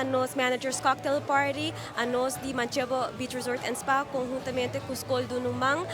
na nos Managers Cocktail Party, a nos di Manchego Beach Resort and Spa, conjuntamente com Skol do Numang,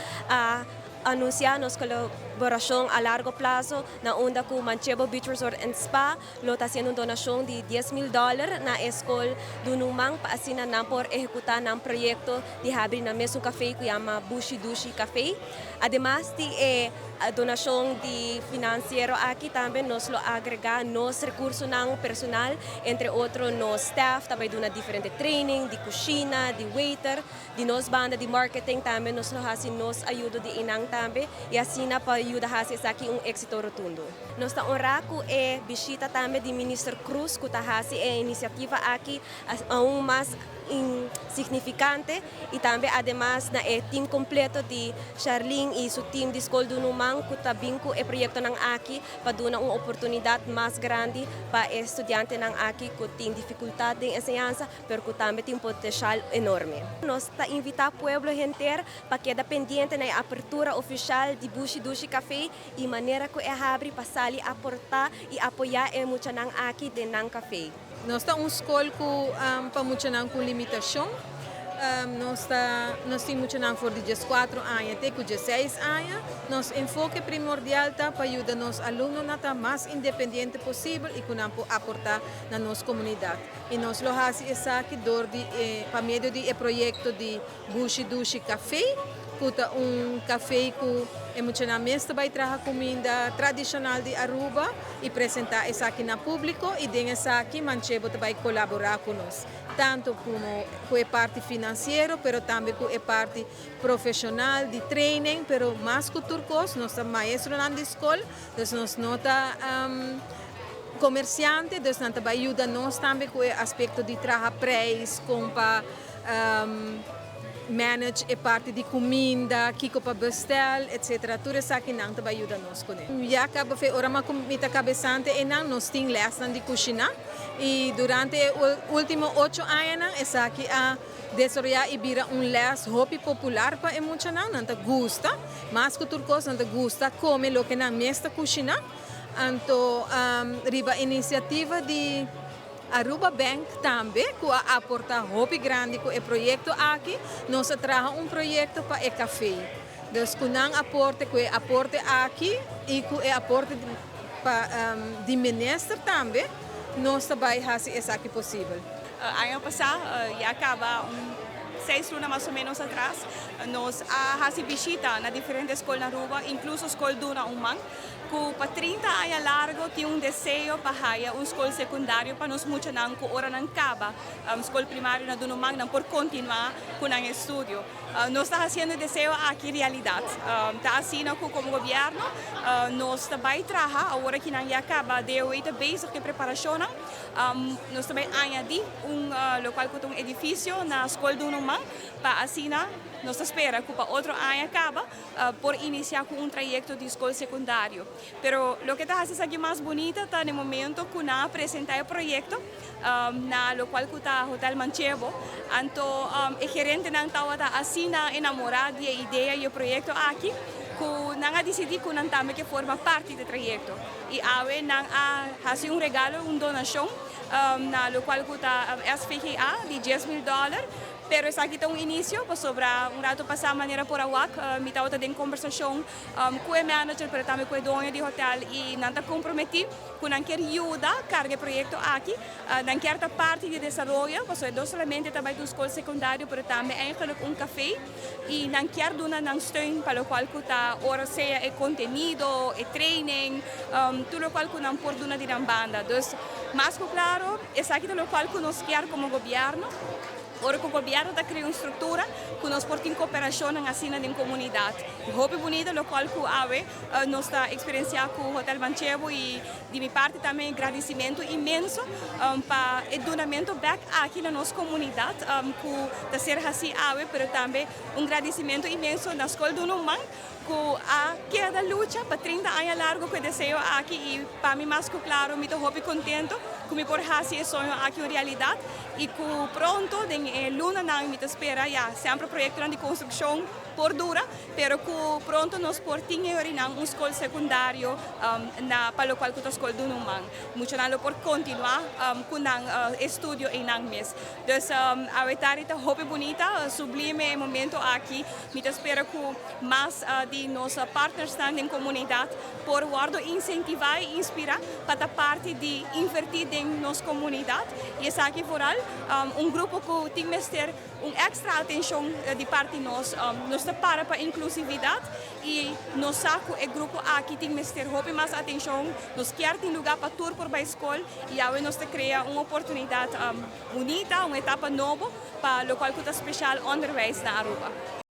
anunciar nos colaboração a largo prazo na onda com Manchego Beach Resort and Spa, lo está haciendo donação de $10,000 na escola do Numang para assim na por executar um projeto de abrir na mesmo café que chama Bushi Dushi Café. Además de a donação de financeiro aqui também nos lo agregar nos recursos não personal, entre outros nos staff, também dona diferente training, de cozinha, de waiter, de nos banda de marketing também nos lo assim nos ajuda de inang também e assim na para ajudar a fazer aqui êxito rotundo. Nós está honrado é visita também de Ministro Cruz que está fazendo a iniciativa aqui aún mais significante e também además na team completo de Charlene e seu team de Escola do Numang que também o projeto ng aqui para dar uma oportunidade mais grande para estudantes ng aqui que têm dificuldade de enseñanza, pero que também tem potencial enorme. Nós está invitar o povo inteiro para quedar pendiente na apertura oficial de Bushi Dushi Café e maneira que é abrir para sair aportar e apoiar muito ng aqui de ng café. Nós temos escola que para muito com limitação. Nós temos muito for de 4 anos até 16 anos. Nosso enfoque primordial está para ajudar os alunos a estar mais independente possível e que aportar na nossa comunidade. E nós lo fazemos aqui para meio do projeto de Bushi Dushi Café, que é café que emocionalmente vai trazer comida tradicional de Aruba e apresentar isso aqui no público e dentro aqui Manchego vai colaborar conosco, tanto como com a parte financeira, mas também com a parte profissional de training, mas mais que turcos, nós somos maestros na escola, então nós nota comerciante, então nós vai ajudar nós também com o aspecto de trazer preço, com para manage a parte de comida, kiko para bestel, etc. Tudo isso aqui não vai ajudar nós com ele. Já acaba de ora uma comida cabeçante e não nós temos lesson de cozinha e durante os últimos 8 anos essa aqui a desarrollar e vira les hobby popular para muita não gosta, mas que turcos não gosta comer lo que na mesma cozinha. Então, riba iniciativa de Aruba Bank também, que aporta hobby grande com o projeto aqui, nós trazemos projeto para o café. Então, com aporte aqui e com o aporte para de ministro também, nós também fazemos isso aqui possível. Ano passado, já acaba 6 lunas mais ou menos atrás, nós fazemos visita na diferentes escolas na Aruba, incluso a escola do Numang, que para 30 anos largo tinha desejo para fazer uma escola secundária para nós muito não que ora não acaba a escola primária na do Numang não por continuar com o estudo. Nós estamos fazendo desejo aqui realidade. Está assim como governo, nós também trabalhamos agora que não acaba de oito basic de preparação, nós também añadir local com edifício na escola do Numang para assim nós esperamos que para outro ano acaba por iniciar com projeto de escola secundária. Pero lo que está haciendo aquí más bonita está en el momento que una presenta el proyecto na lo cual que está Hotel Manchego. Anto el gerente nang tawata así na enamorado de la idea y el proyecto aquí que nang a decidir que nang también que forma parte del proyecto. Y ave nang a hacer un regalo, una donación na lo cual que está SFGA de $10,000. Pero essa aqui está início, para sobrar rato passar maneira por awak, me está outra em conversação com o manager, mas também com o dono do hotel e não está comprometido, que não quer ajudar carga o projeto aqui, não quer estar parte de desenvolvimento, porque não somente também da escola secundária, mas também eigenlijk café e não quer dar não steun para o qual que está ora seja o conteúdo, o training, tudo o qual que não pode dar de banda. Então, mais que claro, essa aqui é o qual que nós quer como governo. Ora que o governo está criando uma estrutura que nós podemos cooperação assim na comunidade. O hobby bonito, o qual que ave nós está experienciando com o Hotel Manchego e de minha parte também agradecimento imenso para o donamento back aqui na nossa comunidade, que está sendo assim ave, mas também agradecimento imenso na escola do Numang, que a luta para 30 anos largo que desejo aqui e para mim mais que claro, me estou hobby contento como por hasi sonho aqui uma realidade e que pronto em luna não me espera já sempre projeto de construção por dura, pero que pronto nós por tinha um escola secundário na para o qual que a escola do numang muito nalo por continuar com estudo em nang mês. Então a vetarita hope bonita sublime momento aqui me espera que mais de nossa partners estão em comunidade por guardo incentivar e inspirar para a parte de invertir em nossa comunidade e essa aqui foral grupo que tem que ter extra atenção de parte de nós para a inclusividade e nós saco o grupo aqui tem que ter mais atenção nos quer ter lugar para tour por a escola e aí nós cria uma oportunidade bonita uma etapa nova para o qual que é especial onderwijs na Aruba.